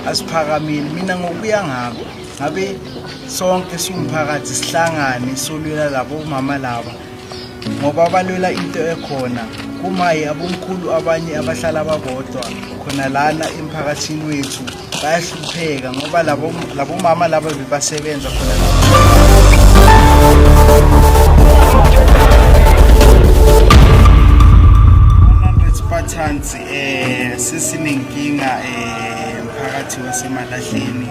asiphakamile. Mina ngokuya ngami ngabe sonke siwumphakathi sihlangane solwela labo mama laba, ngoba balwela into ekhona. Kumaye abomkhulu abanye abahlala babodwa khona lana emphakathini wethu bayahlupheka ngoba labo mama laba bebasebenza khona lapho. 100 Spartans sesinenkinga emphakathi waseMalahleni,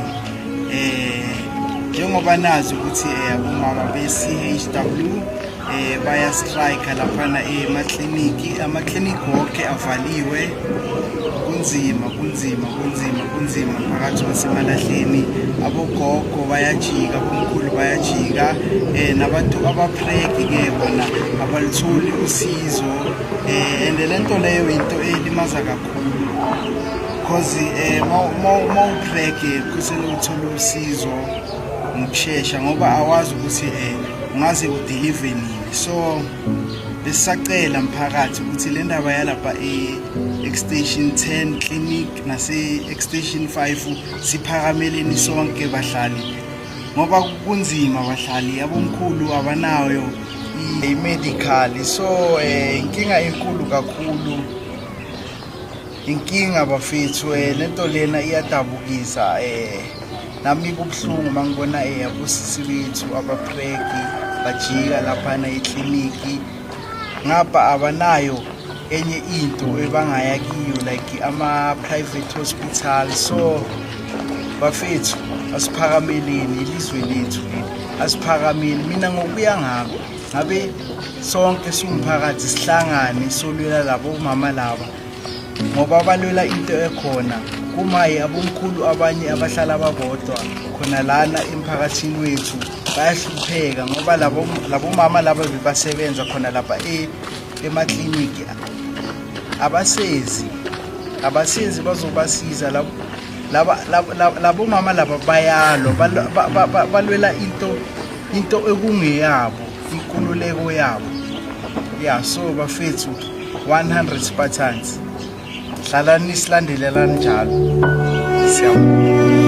njengoba nazi ukuthi abomama be-CHW baya strike laphana emakliniki, amakliniki wonke avaliwe. Kunzima phakathi waseMalahleni. Abogogo bayajika, abomkhulu bayajika, nabantu abapreg-ke bona abalitholi usizo, and lento leyo into elimaza kakhulu because mawupreg kusele uthole usizo ngokushesha ngoba awazi ukuthi ungaze udeliver nini. So besisacela mphakathi ukuthi le ndaba yalapha e-extension 10 clinic nase-extension 5 siphakameleni sonke bahlali, ngoba kunzima bahlali, abomkhulu abanayo i-medical. So inkinga enkulu kakhulu, inkinga bafethu. Lento lena iyadabukisa, nami kubuhlungu mangibona abosisi bethu abapregi bajika laphana ekliniki ngapha abanayo enye into ebangaya kiyo like ama-private hospital. So bafethu asiphakameleni ilizwe lethu asiphakameli. Mina ngokuya ngami ngabe sonke siwumphakathi sihlangane solwela labo mama laba, ngoba balwela into ekhona. Kumaye abomkhulu abanye abahlala babodwa khona lana emphakathini wethu bayahlupheka ngoba labo mama laba bebasebenza khona lapha emakliniki abasezi bazobasiza labo mama laba bayalwa, balwela into ekungeyabo, inkululeko yabo. So bafethu 100 Spartans, hlalani silandelelani njalo. Siyabonga.